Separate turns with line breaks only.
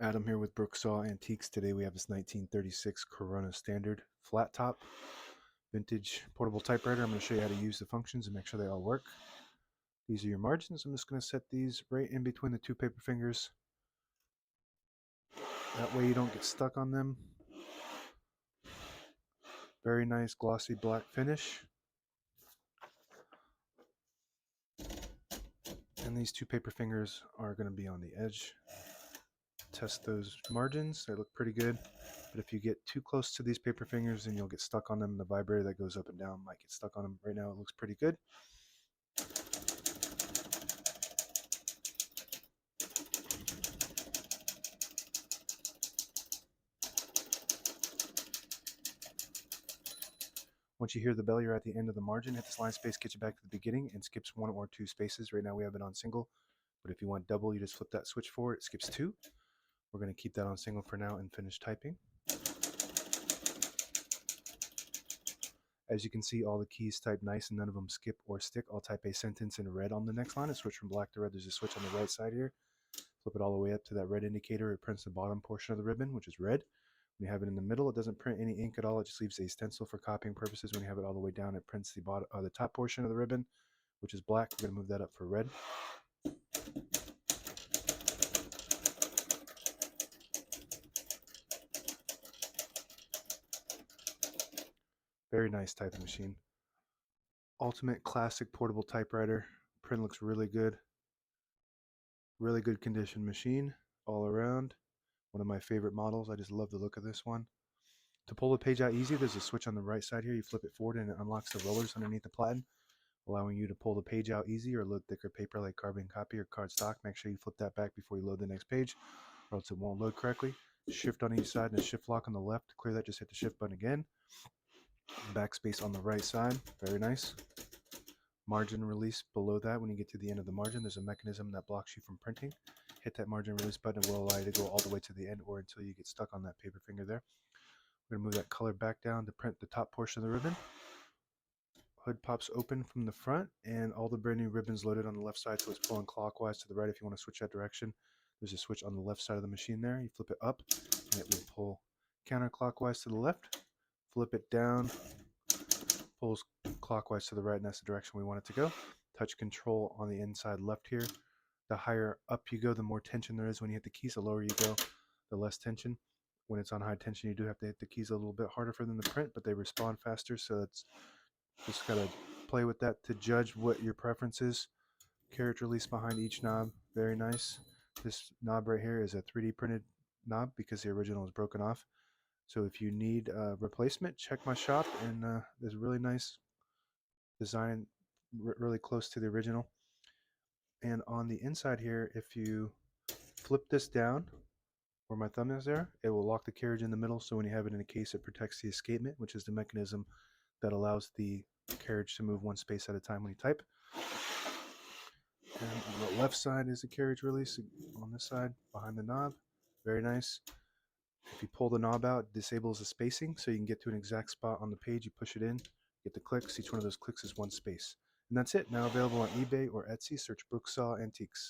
Adam here with Brooksaw Antiques. Today we have this 1936 Corona Standard flat top vintage portable typewriter. I'm going to show you how to use the functions and make sure they all work. These are your margins. I'm just going to set these right in between the two paper fingers. That way you don't get stuck on them. Very nice glossy black finish. And these two paper fingers are going to be on the edge. Test those margins. They look pretty good. But if you get too close to these paper fingers, then you'll get stuck on them. The vibrator that goes up and down might get stuck on them. Right now it looks pretty good. Once you hear the bell, you're at the end of the margin. Hit this line space, get you back to the beginning, and skips one or two spaces. Right now we have it on single, but if you want double, you just flip that switch forward. It skips two. We're going to keep that on single for now and finish typing. As you can see, all the keys type nice and none of them skip or stick. I'll type a sentence in red on the next line and switch from black to red. There's a switch on the right side here. Flip it all the way up to that red indicator. It prints the bottom portion of the ribbon, which is red. When you have it in the middle, it doesn't print any ink at all. It just leaves a stencil for copying purposes. When you have it all the way down, it prints the bottom, the top portion of the ribbon, which is black. We're going to move that up for red. Very nice typing machine. Ultimate classic portable typewriter. Print looks really good. Really good condition machine all around. One of my favorite models. I just love the look of this one. To pull the page out easy, there's a switch on the right side here. You flip it forward and it unlocks the rollers underneath the platen, allowing you to pull the page out easy or load thicker paper like carbon copy or cardstock. Make sure you flip that back before you load the next page, or else it won't load correctly. Shift on each side and a shift lock on the left. To clear that, just hit the shift button again. Backspace on the right side. Very nice. Margin release below that. When you get to the end of the margin, there's a mechanism that blocks you from printing. Hit that margin release button. It will allow you to go all the way to the end or until you get stuck on that paper finger there. We're going to move that color back down to print the top portion of the ribbon. Hood pops open from the front and all the brand new ribbons loaded on the left side, so it's pulling clockwise to the right. If you want to switch that direction, there's a switch on the left side of the machine there. You flip it up and it will pull counterclockwise to the left. Flip it down, pulls clockwise to the right, and that's the direction we want it to go. Touch control on the inside left here. The higher up you go, the more tension there is when you hit the keys. The lower you go, the less tension. When it's on high tension, you do have to hit the keys a little bit harder for them to print, but they respond faster, so it's just got to play with that to judge what your preference is. Carriage release behind each knob, very nice. This knob right here is a 3D printed knob because the original is broken off. So if you need a replacement, check my shop, and there's a really nice design, really close to the original. And on the inside here, if you flip this down, where my thumb is there, it will lock the carriage in the middle, so when you have it in a case, it protects the escapement, which is the mechanism that allows the carriage to move one space at a time when you type. And on the left side is the carriage release on this side, behind the knob. Very nice. If you pull the knob out, it disables the spacing, so you can get to an exact spot on the page. You push it in, get the clicks. Each one of those clicks is one space. And that's it. Now available on eBay or Etsy. Search Brooksaw Antiques.